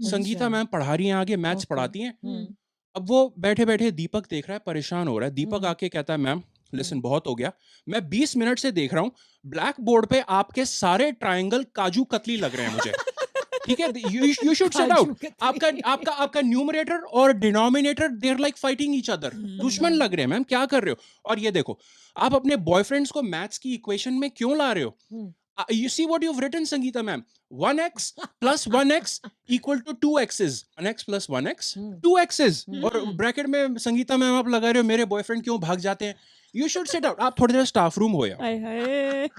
संगीता अच्छा। मैम पढ़ा रही हैं आगे, मैथ्स ओके। पढ़ाती हैं। हुँ, अब वो बैठे-बैठे दीपक देख रहा है, परेशान हो रहा है। दीपक हुँ, आके कहता है, मैम हुँ। लिसन बहुत हो गया। मैं 20 मिनट से देख रहा हूँ, ब्लैक बोर्ड पे आपके सारे ट्रायंगल काजू कतली लग रहे हैं मुझे। ठीक है? You should set out. Kaju आपका कतली। आपका आपका न्यूमरेटर और denominator they are like fighting each other. दुश्मन हुँ, लग रहे हैं मैम, क्या कर रहे हो? और ये देखो, आप अपने बॉयफ्रेंड्स को मैथ्स की इक्वेशन में क्यों ला रहे हो? हुँ। You see what you've written, Sangeeta ma'am. 1x plus 1x equal to 2x's. 1x plus 1x, hmm, 2x's. हुँ। और ब्रैकेट में संगीता मैम आप लगा रहे हो, मेरे बॉयफ्रेंड क्यों भाग जाते हैं? You should sit out. आप थोड़ी देर स्टाफ रूम हो यार। हाय हाय।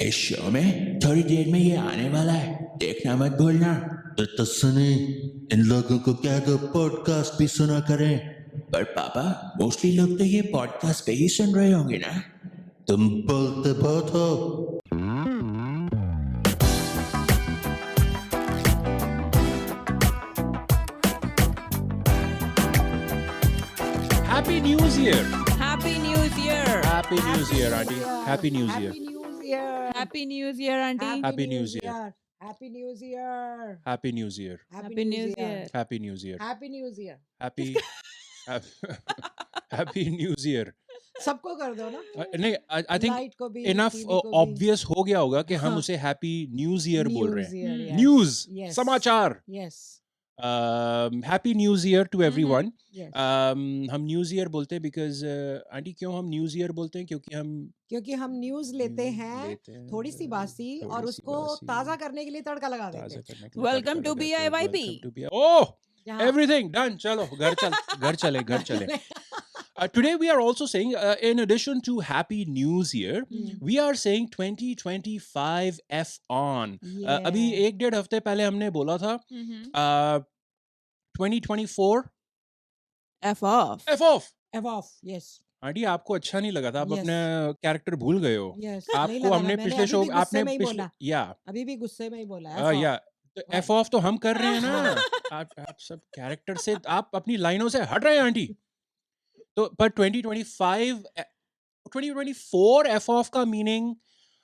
इस शो में थोड़ी देर में ये आने वाला है, देखना मत भूलना। तो सुने, इन लोगों को क्या दो पॉडकास्ट भी सुना करें। पर पापा, मोस्टली लोग तो ये पॉडकास्ट पे ही सुन रहे होंगे ना। तुम बोलते बहुत हो। Happy New Year. Happy New Year. Happy New Year, auntie. Happy New Year. Happy New Year. Happy New Year, auntie. Happy New Year. Happy New Year. Happy New Year. Happy New Year. Happy New Year. Happy New Year. Happy Happy New Year. सबको कर दो ना। नहीं, I think light को भी, enough TV को भी। Obvious हो गया होगा कि हम हाँ। उसे हैप्पी न्यूज़ ईयर बोल रहे हैं। Year, yes. News, Yes. समाचार। Yes. Happy news year to everyone. Yes. हम न्यूज़ ईयर बोलते हैं बिकॉज़ आंटी क्यों हम न्यूज़ ईयर बोलते हैं? क्योंकि हम क्योंकि हम न्यूज़ लेते हैं, थोड़ी सी बासी और थोड़ी सी उसको बासी, ताज़ा करने के लिए तड़का लगा देते ताज़ा हैं। करने के लिए Welcome तड़का to लगाते हैं। BIYP. Welcome to BIYP. ओह! जहाँ Everything done. चलो घर चले, घर चले। Today we are also saying, in addition to Happy News Year, we are saying 2025 F on. अभी Yeah. 1-1.5 हफ्ते पहले हमने बोला था Mhm. 2024 F off. F off. F off. Yes. Aunty आपको अच्छा नहीं लगा था, आप Yes. अपने कैरेक्टर भूल गए हो। Yes. नहीं आपको लगा था, हमने मैंने पिछले अभी शो भी गुस्से आपने में ही पिछले बोला। या अभी भी गुस्से में ही बोला। F off. या तो Right. एफ ऑफ तो हम कर रहे हैं ना। आप सब कैरेक्टर से आप अपनी लाइनों से हट रहे हैं आंटी। तो पर 2024 एफ ऑफ का मीनिंग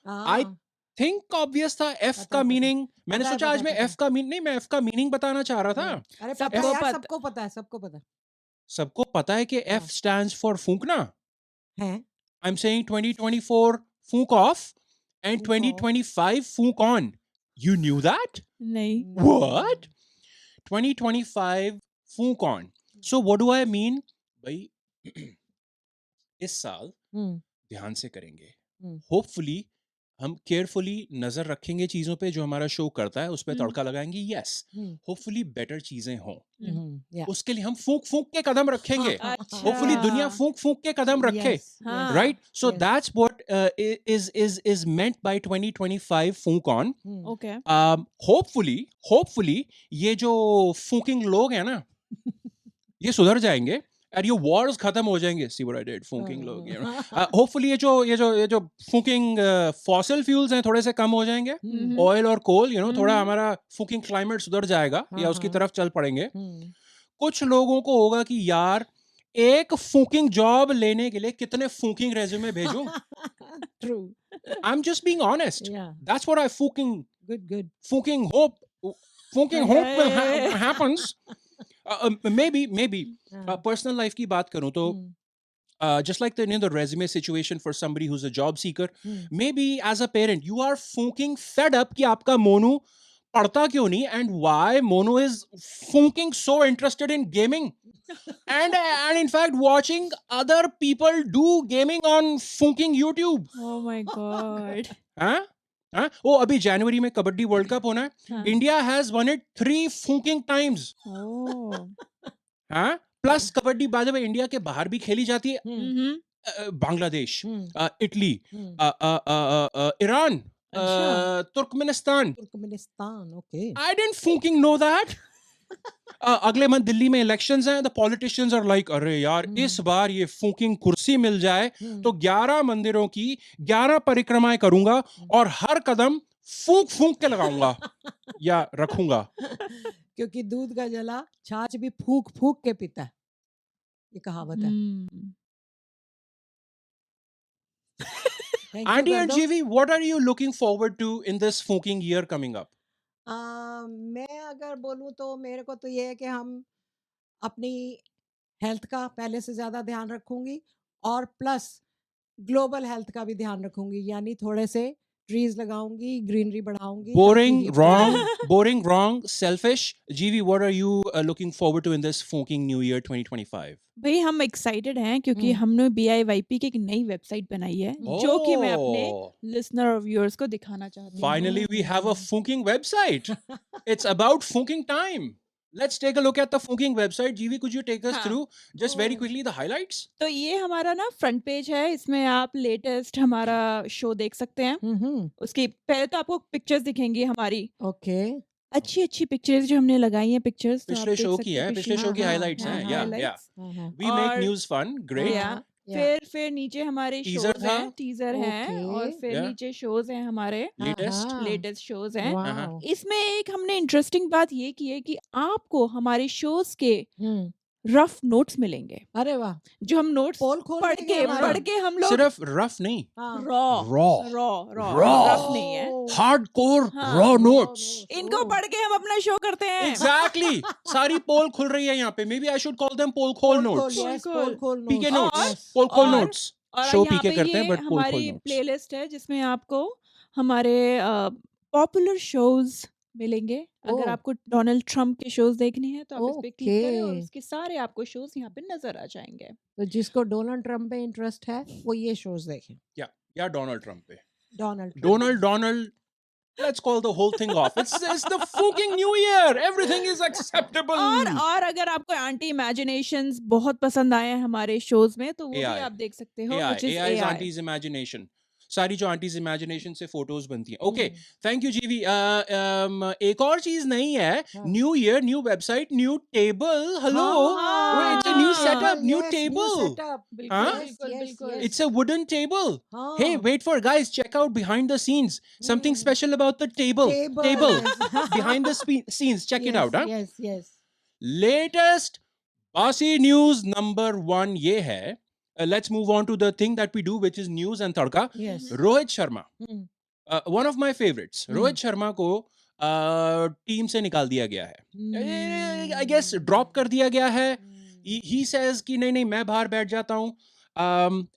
आई हाँ, थिंक ऑब्वियस था। एफ पता का है, मीनिंग मैंने पता है, सोचा आज पता मैं है, एफ का मीनिंग नहीं, मैं एफ का मीनिंग बताना चाह रहा था। अरे पता सबको है यार, पता- सबको पता है, सबको पता सबको पता है कि एफ हाँ। स्टैंड्स फॉर फूंकना। है। आई एम सेइंग 2024 फूंक ऑफ एंड फूंक off. 2025 फूंक ऑन। You knew that? नहीं. What? 2025 फूंक on. So what do I mean? भाई इस साल हम्म, ध्यान से करेंगे। हम्म, होपफुली हम केयरफुली नजर रखेंगे चीजों पे जो हमारा शो करता है, उस पे हम्म। तड़का लगाएंगे। यस, हम्म, होपफुली बेटर चीजें हों। yeah. उसके लिए हम फूंक फूंक के कदम रखेंगे। अच्छा. होपफुली दुनिया फूंक फूंक के कदम रखे। Yes, हाँ. yes. Right, so Yes. That's what is meant by 2025 फूंक ऑन। Hmm, Okay. होपफुली ये जो फूकिंग लोग हैं ना, ये सुधर जाएंगे और ये वॉर्स खत्म हो जाएंगे। सी व्हाट आई डिड, फूकिंग लोग, यू नो। होपफुली ये जो फूकिंग फॉसिल फ्यूल्स हैं थोड़े से कम हो जाएंगे। Mhm. ऑयल और कोल, यू नो, थोड़ा हम्म। हमारा फूकिंग क्लाइमेट सुधर जाएगा हाँ, या उसकी हाँ। तरफ चल पड़ेंगे। हम्म, कुछ लोगों को होगा कि यार एक फूकिंग जॉब लेने के लिए कितने फूकिंग रेज्यूमे भेजूं। True. I am just being honest. Yeah. That's what I Good. fucking hope will happens. Maybe हाँ. personal life की बात करूं तो हम्म, just like the resume situation for somebody who's a job seeker, hmm, maybe as a parent you are fucking fed up कि आपका मोनू पढ़ता क्यों नहीं, and why Mono is fucking so interested in gaming and in fact watching other people do gaming on fucking YouTube. Oh my god. हाँ हाँ, वो अभी जनवरी में कबड्डी वर्ल्ड कप होना है। हाँ. India has one it 3 fucking times. Oh. हाँ, plus kabaddi by the way India के बाहर भी खेली जाती है। हम्म, Mhm. बांग्लादेश, हम्म, इटली, हम्म. ईरान, अच्छा. Turkmenistan. Turkmenistan, okay. I didn't fucking know that. अगले मंथ दिल्ली में इलेक्शंस हैं। द पॉलिटिशियंस आर लाइक, अरे यार इस बार ये फूकिंग कुर्सी मिल जाए तो 11 मंदिरों की 11 परिक्रमाएं करूंगा और हर कदम फूंक फूंक के लगाऊंगा या रखूंगा। क्योंकि दूध का जला छाछ भी फूक फूक के पीता है, ये कहावत है। Hmm. Thank you Andy कर and दो। GV, what are you looking forward to in this fucking year coming up? मैं अगर बोलूँ तो मेरे को तो ये है कि हम अपनी हेल्थ का पहले से ज़्यादा ध्यान रखूँगी और प्लस ग्लोबल हेल्थ का भी ध्यान रखूँगी, यानी थोड़े से ट्रीज़ लगाऊँगी, ग्रीनरी बढ़ाऊँगी ताकि Boring, heat wrong, come boring, wrong, selfish. GV, what are you looking forward to in this funking New Year 2025? भाई हम एक्साइटेड हैं क्योंकि हुँ। हमने BIYP की एक नई वेबसाइट बनाई है जो कि मैं अपने Oh, लिसनर और व्यूअर्स को दिखाना चाहती हूँ। finally we have a funking website. It's about funking time. Let's take a look at the funking website. GV, could you take us हाँ। through just very Oh. quickly the highlights? तो ये हमारा ना front page है, इसमें आप latest हमारा show देख सकते हैं। हुँ। उसकी पहले तो आपको पिक्चर्स दिखेंगी हमारी, ओके। अच्छी-अच्छी पिक्चर्स जो हमने लगाई हैं पिक्चर्स तो आप पिछले देख शो सकते की हैं है, पिछले पिछली शो की हाँ, highlights हाँ, हैं. हाँ, Yeah, highlights। yeah. हाँ, हाँ। We make और news fun. Great. या या। फिर नीचे हमारे Teaser शोज था। हैं, टीजर हैं और ओके। फिर Yeah. नीचे शोज हैं हमारे, Latest. हाँ। लेटेस्ट शोज हैं। वाओ! इसमें एक हमने इंटरेस्टिंग बात ये की है कि आपको हमारे शोज के हुँ। रफ नोट्स मिलेंगे, अरे वाह! जो हम नोट्स पोल खोल पढ़ देंगे के हमारा? हम लोग सिर्फ रफ नहीं, हाँ। रॉ raw, रफ नहीं है, ओह! hardcore हाँ। raw raw notes. notes. इनको ओह! पढ़ के हम अपना शो करते हैं। Exactly. सारी पोल खुल रही है यहाँ पे. Maybe I should call them poll पोल खोल खोल, notes. yes, पोल पोल खोल PK notes. notes. Yes. पोल खोल और- notes. और शो यहाँ पीके पे करते हैं ये बट पोल खोल हमारी notes. प्लेलिस्ट है जिसमें आपको हमारे पॉपुलर शोज मिलेंगे। अगर ओह! आपको डोनाल्ड ट्रम्प के शोज देखने हैं तो आप इस पे क्लिक करें और ओके। उसके सारे आपको शोज यहाँ पे नजर आ जाएंगे। तो जिसको डोनाल्ड ट्रम्प पे इंटरेस्ट है वो ये शोज देखें। या डोनाल्ड ट्रम्प पे. Donald Trump. Donald. Let's call the whole thing off. It's the fucking new year. Everything is acceptable. और अगर आपको एंटी इमेजिनेशंस बहुत पसंद आए हैं हमारे शोज में तो वो भी AI. आप देख सकते हो, AI. which is AI is AI। auntie's imagination. सारी जो आंटीज इमेजिनेशन से फोटोज बनती हैं. ओके, थैंक यू जीवी. एक और चीज नहीं है. हाँ। New year, new website, new table. Hello. हाँ। It's a new हाँ। setup, new Yes, table. setup. बिल्कुल हाँ? बिल्कुल Yes, बिल्कुल। yes. It's a wooden table. हाँ। Hey, wait for guys. Check out behind the scenes. Something Hmm. special about the table. Table. Yes. Behind the scenes. Check it Yes, out. Huh? Yes, yes. Latest Basi news number 1 ये है. Let's move on to the thing that we do, which is news and tadka. Yes. Rohit Sharma. Hmm. One of my favorites. Hmm. Rohit Sharma को team से निकाल दिया गया है. I guess drop कर दिया गया है. He says कि नहीं मैं बाहर बैठ जाता हूँ.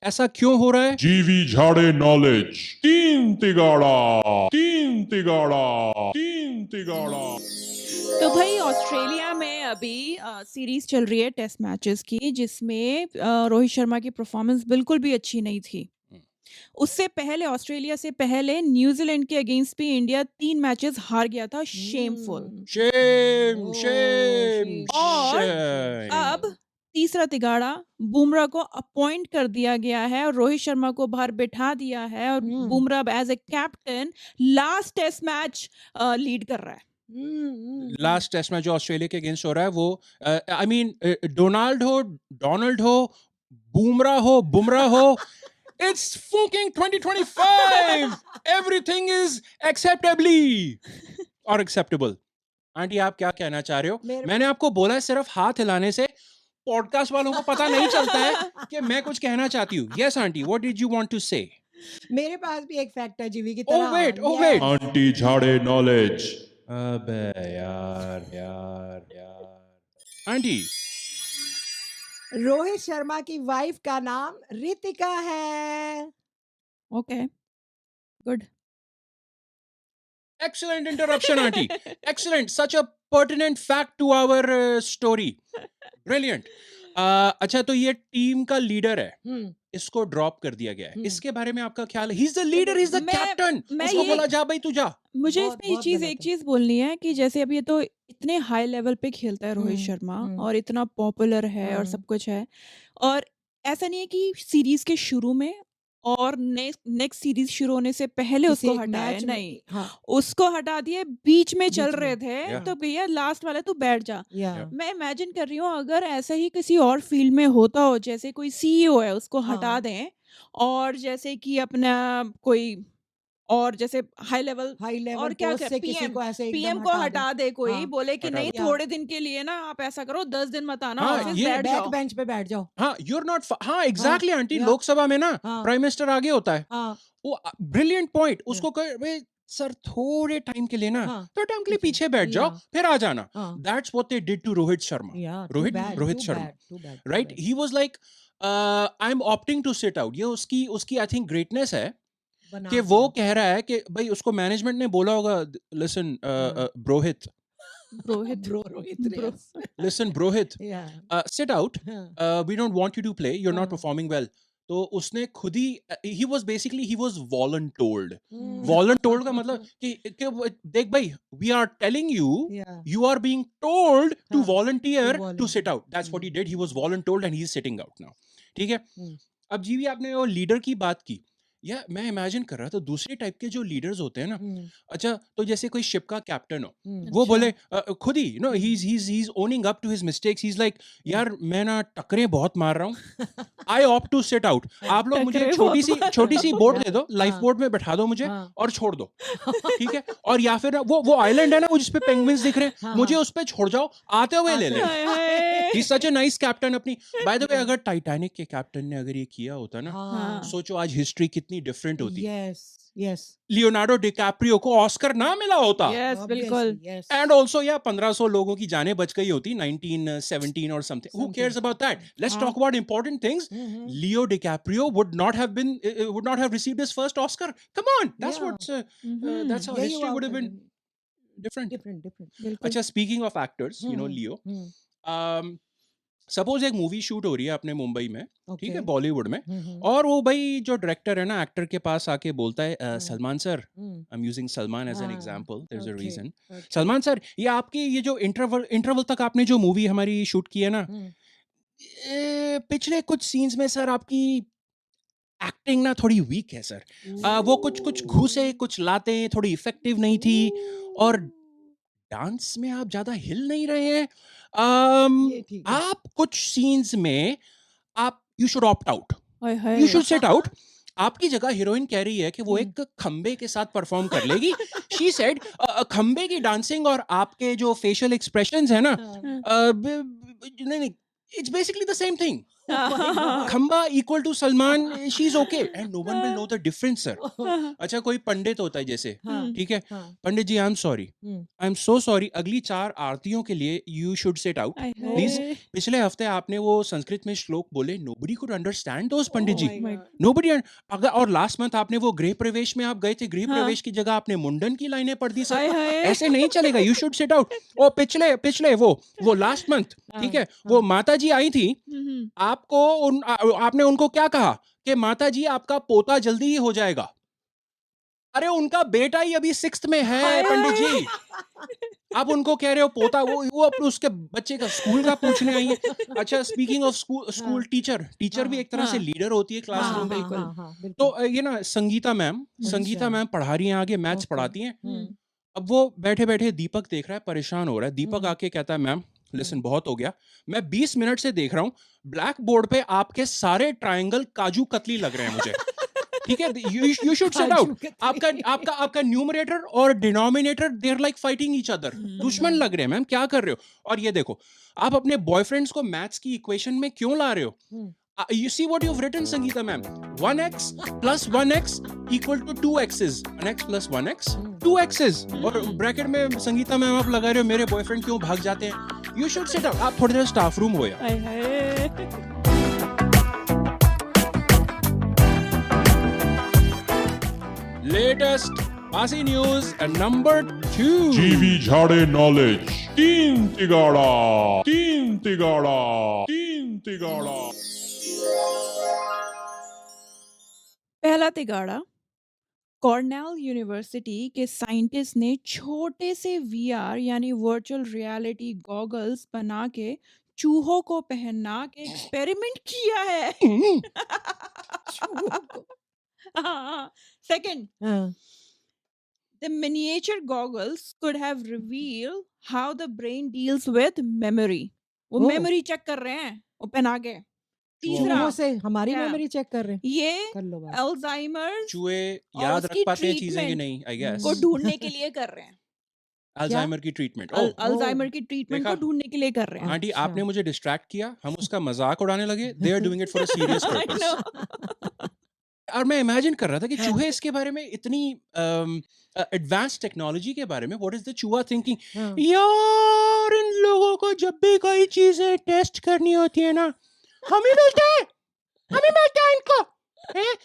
ऐसा क्यों हो रहा है? जीवी झाड़े नॉलेज तीन तिगाड़ा तो भाई ऑस्ट्रेलिया में अभी सीरीज चल रही है टेस्ट मैचेस की जिसमें रोहित शर्मा की परफॉर्मेंस बिल्कुल भी अच्छी नहीं थी। उससे पहले ऑस्ट्रेलिया से पहले न्यूजीलैंड के अगेंस्ट भी इंडिया 3 मैचेस हार गया था। Shameful. Shame, Oh, shame, shame. और shame. अब तीसरा तिगाड़ा बुमराह को अपॉइंट कर दिया गया है और रोहित शर्मा को बाहर बिठा दिया है और Bumrah as a captain last test match lead कर रहा है। लास्ट टेस्ट में जो ऑस्ट्रेलिया के अगेंस्ट हो रहा है वो आई मीन डोनाल्ड हो बुमराह हो इट्स फुकिंग 2025 एवरीथिंग इज एक्सेप्टेबली और एक्सेप्टेबल. आंटी आप क्या कहना चाह रहे हो? मैंने आपको बोला है सिर्फ हाथ हिलाने से पॉडकास्ट वालों को पता नहीं चलता है कि मैं कुछ कहना चाहती हूँ. Yes aunty, what did you want to say? मेरे पास भी एक फैक्ट है जीवी की Oh, तरह। wait, oh, Yes. wait. Aunty झाड़े नॉलेज अबे यार. आंटी रोहित शर्मा की वाइफ का नाम रितिका है। Okay good. excellent interruption auntie. Excellent, such a pertinent fact to our story. Brilliant. अच्छा तो ये टीम का लीडर है, इसको ड्रॉप कर दिया गया है. इसके बारे में आपका ख्याल है? He's the leader, he's the मैं- captain. मैं उसको ये- बोला जा भाई तू जा. मुझे बहुत- इसमें ये बहुत चीज गलत एक है। चीज बोलनी है कि जैसे अब ये तो इतने हाई लेवल पे खेलता है रोहित शर्मा और इतना पॉपुलर है और सब कुछ है और ऐसा नहीं है कि सीरीज के शुरू में और नेक्स्ट सीरीज शुरू होने से पहले किसी उसको एक हटाया मैच में- नहीं, हाँ, उसको हटा दिए बीच में चल बीच में, रहे थे Yeah. तो भैया लास्ट वाले तू बैठ जा। या मैं इमेजिन कर रही हूँ अगर ऐसा ही किसी और फील्ड में होता हो जैसे कोई सीईओ है उसको हटा हाँ। दें और जैसे कि अपना कोई और जैसे हाई लेवल हाई लेवल और क्या पोस्ट कर- से किसी PM को ऐसे एकदम पीएम को दे। हटा दे कोई हाँ, बोले कि हटा नहीं दे। थोड़े दिन के लिए ना आप ऐसा करो 10 दिन मत आना हाँ, ऑफिस ये बैठ बैक जाओ। बेंच पे बैठ जाओ। हाँ, you're not हाँ एग्जैक्टली आंटी. yeah. लोकसभा में ना हाँ। प्राइम मिनिस्टर आगे होता है. हाँ, वो ब्रिलियंट पॉइंट. उसको कहे भाई सर थोड़े टाइम के लिए ना, हाँ, थोड़े टाइम के लिए पीछे, पीछे बैठ जाओ, या, फिर आ जाना. हाँ, That's what they did to Rohit Sharma. या, Rohit Sharma, too bad, right? too bad. He was like, I'm opting to sit out. ये उसकी I think greatness है बना कि वो दिया. कह रहा है कि भाई उसको मैनेजमेंट ने बोला होगा, listen, हाँ. Brohit, Rohit Bro, Rohit, Bro. yes. listen, Brohit, Yeah. sit out. हाँ, We don't want you to play. You're not हाँ. performing well. तो उसने खुद ही he was voluntold. Hmm. Voluntold का मतलब कि देख भाई, we are telling you, Yeah. you are being told to हाँ, volunteer to to sit volunteer. out. That's what he did. He was voluntold and he is sitting out now. ठीक है. Hmm. अब जी भी आपने वो लीडर की बात की, या मैं इमेजिन कर रहा था दूसरे टाइप के जो लीडर्स होते हैं ना. Hmm. अच्छा, तो जैसे कोई शिप का कैप्टन हो, Hmm. वो अच्छा. बोले खुद ही no he's owning up to his mistakes. He's like, यार मैं ना टकरे बहुत मार रहा हूँ, I opt to sit out. आप लोग मुझे टकरे छोटी सी बोट दे दो, लाइफ हाँ. बोट में बैठा दो मुझे हाँ. और छोड़ दो, ठीक है. और या फिर ना वो आइलैंड है ना, वो जिसपे पेंगुइन्स दिख रहे हैं, हाँ, मुझे हाँ. उस पे छोड़ जाओ, आते हुए ले ले. हाय हाय He's such a nice captain. अपनी बाय द वे, अगर टाइटैनिक के कैप्टन ने अगर ये किया होता ना, हाँ. सोचो आज हिस्ट्री कितनी डिफरेंट होती. Yes, yes. लियोनार्डो डिकैप्रियो को ऑस्कर ना मिला होता. यस Obviously, बिल्कुल yes. And also, yeah, 1500 लोगों की जानें बच गई होती, 1917 or something. Who cares Something. about that? Let's हाँ. talk about important things. Mhm. Leo DiCaprio would not have received his first Oscar. Come on, that's Yeah. what's hmm, that's how Yeah, you history are would have been different. different. बिल्कुल अच्छा, speaking of actors, you know, Hmm. Leo. Hmm. Suppose एक movie shoot हो रही है अपने मुंबई में, ठीक है, Okay. बॉलीवुड में, Mhm. और वो भाई जो डायरेक्टर है ना, एक्टर के पास आके बोलता है, Hmm. Salman sir, Hmm. I am using Salman as an हाँ, example, there is a okay, reason. okay. Salman sir, ये आपकी ये जो इंटरवल तक आपने जो मूवी हमारी शूट की है ना, Hmm. पिछले कुछ सीन्स में सर आपकी एक्टिंग ना थोड़ी वीक है सर. वो कुछ घुसे कुछ लाते, थोड़ी इफेक्टिव नहीं थी, और डांस में आप ज्यादा हिल नहीं रहे हैं. ये ठीक है. आप कुछ सीन्स में आप you should opt out, hi you hi should set out. आपकी जगह हीरोइन कह रही है कि वो हम्म. एक खंबे के साथ परफॉर्म कर लेगी. शी सेड खंबे की डांसिंग और आपके जो फेशियल एक्सप्रेशंस है ना, हाँ. नहीं, it's basically the same thing. Oh my God. खंबा equal to Salman, she is okay and no one will know the difference sir. अच्छा, कोई पंडित होता है जैसे, हाँ. ठीक है, हाँ. Pandit ji, I am sorry, Hmm. I am so sorry, अगली 4 आरतियों के लिए you should set out hi please. Hi पिछले हफ्ते आपने वो संस्कृत में श्लोक बोले, nobody could understand those Pandit Oh ji, my my God. Nobody. अगर और लास्ट मंथ आपने वो गृह प्रवेश में आप गए थे, गृह हाँ. प्रवेश की जगह आपने मुंडन की लाइनें पढ़ दी हाय सर. हाय ऐसे नहीं चलेगा, यू शुड सेट आउट. और पिछले वो लास्ट मंथ, ठीक है, वो माता जी आई थी, हम्म, आपको आपने उनको क्या कहा कि माता जी आपका पोता जल्दी ही हो जाएगा. अरे उनका बेटा ही अभी 6th में है हाय पंडित हाय जी. आप उनको कह रहे हो पोता, वो अपने उसके बच्चे का स्कूल का पूछने आई है. अच्छा, स्पीकिंग ऑफ स्कूल, टीचर भी एक तरह से हाँ. लीडर होती है हाँ, क्लासरूम हाँ, में. बिल्कुल. हाँ, हाँ, तो बिल्कुल. ये ना संगीता अच्छा. मैम पढ़ा रही हैं, आगे मैथ्स Okay. पढ़ाती हैं. Hmm. अब वो बैठे बैठे दीपक देख रहा है, परेशान हो रहा है. दीपक हम्म. आके कहता है, मैम लिसन, बहुत हो गया, मैं 20 मिनट से देख रहा हूँ, ब्लैक बोर्ड पे आपके सारे ट्रायंगल काजू कतली लग रहे हैं मुझे. ठीक है, you should set out. Kaju आपका न्यूमरेटर और denominator, they are like fighting each other. दुश्मन लग रहे हैं मैम, क्या कर रहे हो. और ये देखो, आप अपने बॉयफ्रेंड्स को मैथ्स की इक्वेशन में क्यों ला रहे हो. हम्म. You see what you've written, Sangeeta ma'am. 1x plus 1x equal to 2x's. 1x plus 1x, 2x's. और ब्रैकेट में संगीता मैम आप लगा रहे हो, मेरे बॉयफ्रेंड क्यों भाग जाते हैं. You should sit up. आप थोड़ी देर स्टाफ रूम हो यार. हाय हाय Latest Pasi news and number 2. जीवी झाड़े नॉलेज. तीन तिगाड़ा. तीन तिगाड़ा. तीन तिगाड़ा. पहला तिगाड़ा, कॉर्नेल यूनिवर्सिटी के साइंटिस्ट ने छोटे से वीआर यानी वर्चुअल रियलिटी गॉगल्स बना के चूहों को पहना के एक्सपेरिमेंट किया है. सेकंड, हाँ. the miniature goggles could have revealed how the brain deals with memory. वो Oh. मेमोरी चेक कर रहे हैं वो पहना के. तीसरा, चूहों से हमारी क्या? मेमोरी चेक कर रहे हैं. ये कर लो बात. अल्जाइमर चूहे और याद रख उसकी पाते हैं चीजें कि treatment नहीं, आई गेस. को ढूंढने के लिए कर रहे हैं. अल्जाइमर की ट्रीटमेंट. अल्जाइमर की ट्रीटमेंट को देखा? ढूंढने के लिए कर रहे हैं. आंटी, अच्छा. आपने मुझे डिस्ट्रैक्ट किया, हम उसका मजाक उड़ाने लगे. They are doing it for a serious I purpose. know. और मैं इमेजिन कर रहा था कि हाँ। चूहे इसके बारे में इतनी एडवांस टेक्नोलॉजी के बारे में, व्हाट इज द चूहा थिंकिंग, हाँ। यार इन लोगों को जब भी कोई चीजें टेस्ट करनी होती है ना, हमें मिलता है इनको हैं?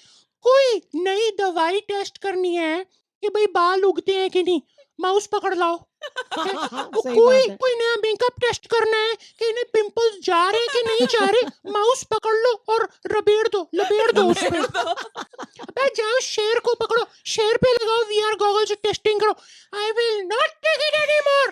कोई नई दवाई टेस्ट करनी है कि भाई बाल उगते हैं कि नहीं, माउस पकड़ लाओ। वो सही कोई बात है। कोई नया मेकअप टेस्ट करना है कि इन्हें पिंपल्स जा रहे हैं कि नहीं जा रहे, माउस पकड़ लो और लपेट दो उस पे। अबे जाओ शेर को पकड़ो, शेर पे लगाओ वीआर गॉगल्स से टेस्टिंग करो। I will not take it anymore.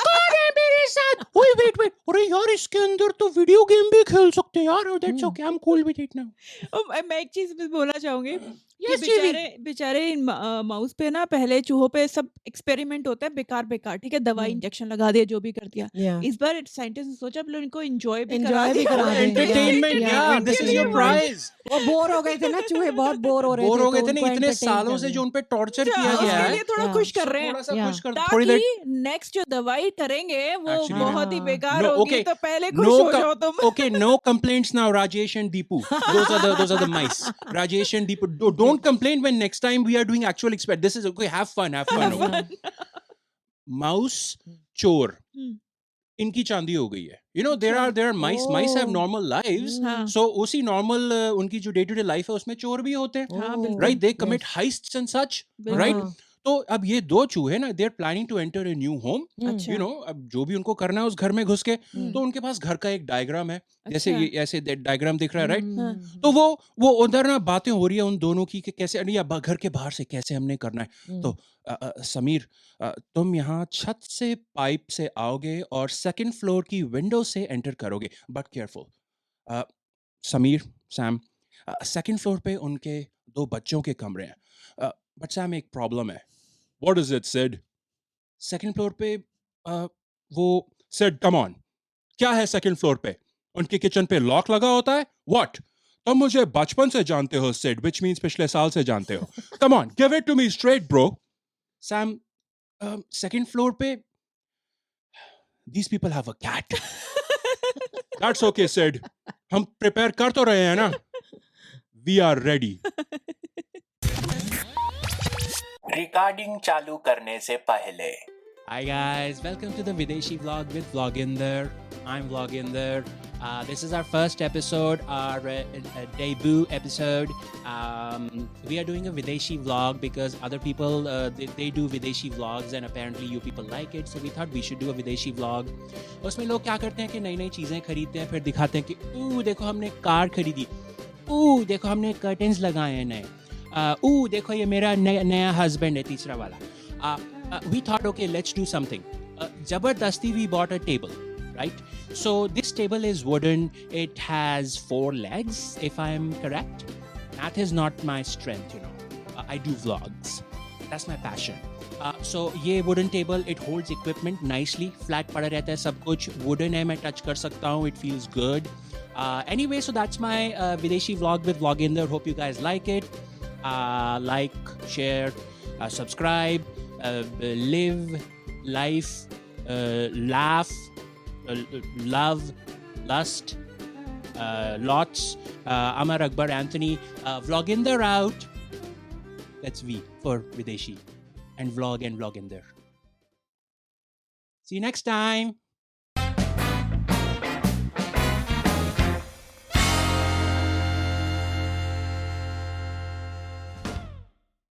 कौन है मेरे साथ? ओए वेट, अरे यार इसके अंदर तो वीडियो गेम भी खेल सकते हैं यार। That's okay, I am cool with it now. मैं एक चीज भी बोलना चाहूंगी कि Yes, जीवी। बेचारे इन माउस पे ना पहले चूहों पे सब एक्सपेरिमेंट होता है बेकार, ठीक है, दवाई इंजेक्शन लगा दिया, जो भी कर दिया। Yeah. इस बार साइंटिस्ट ने सोचा अब इनको एंजॉय भी Enjoy भी करा दें, एंटरटेनमेंट, yeah, या this is your entertainment. Prize. वो बोर हो गए थे ना, चूहे बहुत बोर हो रहे थे। बोर हो गए तो थे ना उनको इतने entertain सालों कर से दिया। जो उन पे टॉर्चर किया गया उसके है, लिए थोड़ा Yeah. खुश कर रहे थोड़ा हैं सा Yeah. खुश कर थोड़ी देर। ताकि नेक्स्ट जो दवाई करेंगे वो Actually, बहुत ही हाँ। बेकार No, होगी, okay. तो पहले खुश No हो जाओ तुम। okay, no complaints now, Rajesh and Deepu. Those are the mice. Rajesh and Deepu, don't complain when next time we are doing actual experiment. This is okay. Have fun. Okay? Mouse chore. इनकी चांदी हो गई है. You know there are mice. Mice have Oh. normal lives. हाँ। So उसी normal उनकी जो day to day life है उसमें चोर भी होते हैं. हाँ, Oh. बिल्कुल। Right? They commit Yes. heists and such. बिल्कुल। Right? हाँ. तो अब ये दो चूहे ना, they are planning to enter a new home. अच्छा। You know, अब जो भी उनको करना है उस घर में घुस के, हम्म। तो उनके पास घर का एक डायग्राम है, जैसे अच्छा। ये ऐसे डायग्राम दिख रहा है, राइट? हम्म। तो वो उधर ना बातें हो रही है उन दोनों की कि कैसे, या घर के बाहर से कैसे हमने करना है। तो समीर, तुम यहाँ छत से पाइप से आओगे और सेकंड फ्लोर की विंडो से एंटर करोगे, but careful. Sameer, Sam, second floor पे उनके दो बच्चों के कमरे हैं, बट सैम एक प्रॉब्लम है। What is it, Sid? Second floor पे वो Sid, come on, क्या है सेकंड फ्लोर पे? उनके किचन पे लॉक लगा होता है? What? तुम मुझे बचपन से जानते हो Sid, which means पिछले साल से जानते हो. Come on, give it to me straight, bro. Sam, second floor पे these people have a cat. That's okay, Sid. हम प्रिपेयर कर तो रहे हैं ना? We are ready. रिकॉर्डिंग चालू करने से पहले Hi guys, welcome to the Videshi vlog with Vloginder. I'm Vloginder. This is our first episode, our debut episode. We are doing a Videshi vlog because other people they do Videshi vlogs and apparently you people like it. So we thought we should do a Videshi vlog. उसमें लोग क्या करते हैं कि नई नई चीज़ें खरीदते हैं, फिर दिखाते हैं कि देखो हमने कार खरीदी, देखो हमने कर्टन्स लगाए हैं नए, देखो ये मेरा नया हस्बैंड है, तीसरा वाला. We thought, okay, let's do something. Jabardasti, we bought a table, right? So this table is wooden. It has 4 legs, if I am correct. Math is not my strength, you know. I do vlogs. That's my passion. So ये wooden table, it holds equipment nicely. Flat पड़ा रहता है सब कुछ. Wooden है, मैं touch कर सकता हूँ. It feels good. Anyway, so that's my Videshi vlog with Vloginder. Hope you guys like it. Like, share, subscribe. Live, life, laugh, love, lust, lots. Amar Akbar Anthony, Vloginder out. That's V for Videshi, and vlog and Vloginder. See you next time.